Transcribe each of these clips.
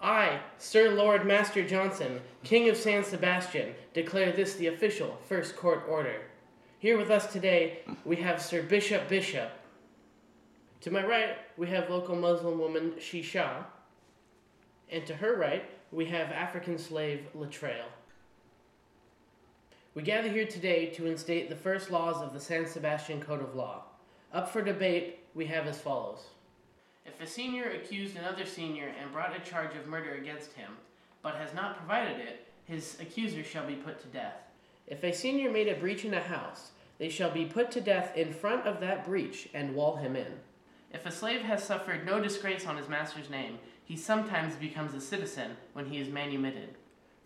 I, Sir Lord Master Johnson, King of San Sebastian, declare this the official First Court order. Here with us today, we have Sir Bishop Bishop. To my right, we have local Muslim woman Shisha. And to her right, we have African slave Latrell. We gather here today to instate the first laws of the San Sebastian Code of Law. Up for debate, we have as follows. If a senior accused another senior and brought a charge of murder against him, but has not provided it, his accuser shall be put to death. If a senior made a breach in a house, they shall be put to death in front of that breach and wall him in. If a slave has suffered no disgrace on his master's name, he sometimes becomes a citizen when he is manumitted.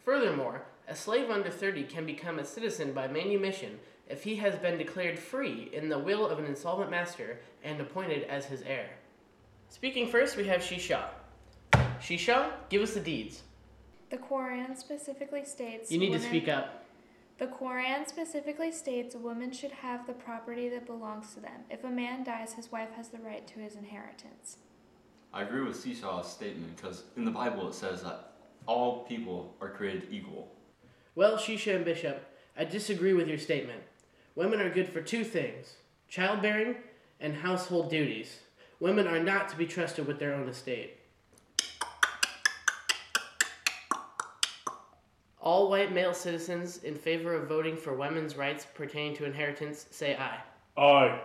Furthermore, a slave under 30 can become a citizen by manumission if he has been declared free in the will of an insolvent master and appointed as his heir. Speaking first, we have Shisha. Shisha, give us the deeds. The Quran specifically states... You need to speak up. The Quran specifically states women should have the property that belongs to them. If a man dies, his wife has the right to his inheritance. I agree with Shisha's statement because in the Bible it says that all people are created equal. Well, Shisha and Bishop, I disagree with your statement. Women are good for two things, childbearing and household duties. Women are not to be trusted with their own estate. All white male citizens in favor of voting for women's rights pertaining to inheritance say aye. Aye.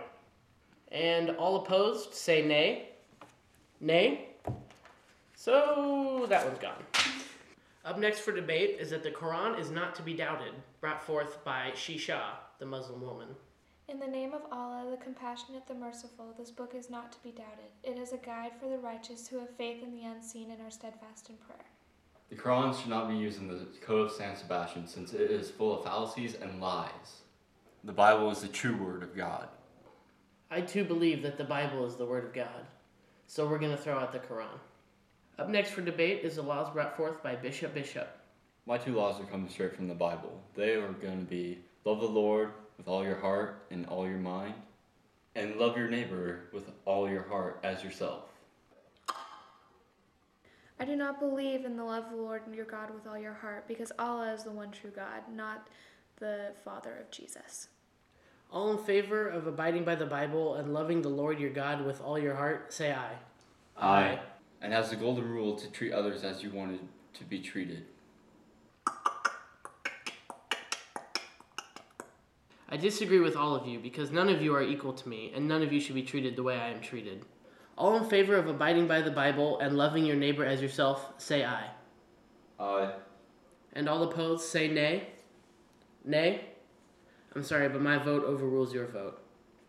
And all opposed say nay. Nay? So that one's gone. Up next for debate is that the Quran is not to be doubted, brought forth by Shisha, the Muslim woman. In the name of Allah, the Compassionate, the Merciful, this book is not to be doubted. It is a guide for the righteous who have faith in the unseen and are steadfast in prayer. The Quran should not be used in the Code of San Sebastian since it is full of fallacies and lies. The Bible is the true word of God. I too believe that the Bible is the word of God, so we're going to throw out the Quran. Up next for debate is the laws brought forth by Bishop Bishop. My two laws are coming straight from the Bible. They are going to be love the Lord with all your heart and all your mind, and love your neighbor with all your heart as yourself. I do not believe in the love of the Lord your God with all your heart, because Allah is the one true God, not the Father of Jesus. All in favor of abiding by the Bible and loving the Lord your God with all your heart, say aye. Aye. And has the golden rule to treat others as you wanted to be treated. I disagree with all of you because none of you are equal to me, and none of you should be treated the way I am treated. All in favor of abiding by the Bible and loving your neighbor as yourself, say aye. Aye. And all opposed, say nay. Nay? I'm sorry, but my vote overrules your vote.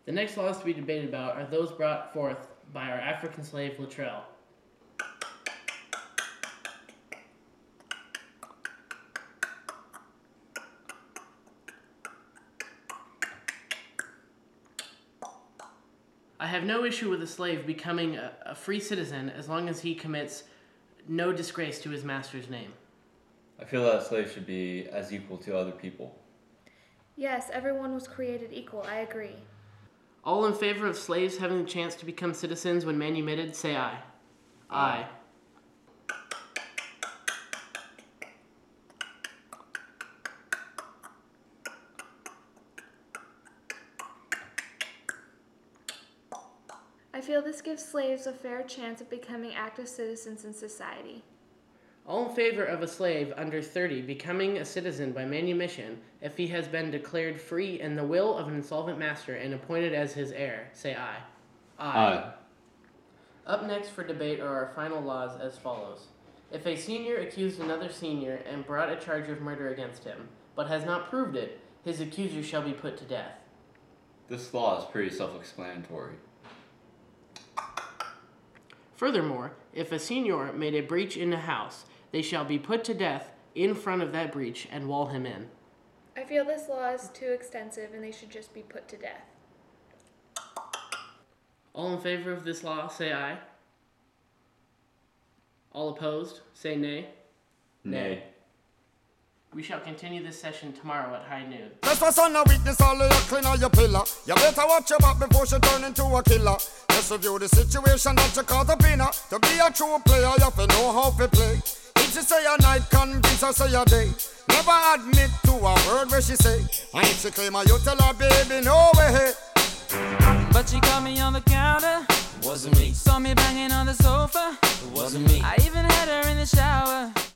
The next laws to be debated about are those brought forth by our African slave Latrell. I have no issue with a slave becoming a free citizen as long as he commits no disgrace to his master's name. I feel that a slave should be as equal to other people. Yes, everyone was created equal. I agree. All in favor of slaves having the chance to become citizens when manumitted, say aye. Aye. I feel this gives slaves a fair chance of becoming active citizens in society. All in favor of a slave under 30 becoming a citizen by manumission if he has been declared free in the will of an insolvent master and appointed as his heir, say aye. Aye. Up next for debate are our final laws as follows. If a senior accused another senior and brought a charge of murder against him, but has not proved it, his accuser shall be put to death. This law is pretty self-explanatory. Furthermore, if a senior made a breach in a house, they shall be put to death in front of that breach and wall him in. I feel this law is too extensive and they should just be put to death. All in favor of this law, say aye. All opposed, say nay. Nay. We shall continue this session tomorrow at high noon. That's what's on the weakness, all of your clean on your pillar. You better watch your back before she turn into a killer. Just review the situation that you call the winner. To be a true player, you have to know how to play. She say a night, convince her say a day. Never admit to a word where she say. And if she claim her, you tell her, baby, no way. But she caught me on the counter. Wasn't me. Saw me banging on the sofa. It wasn't me. I even had her in the shower.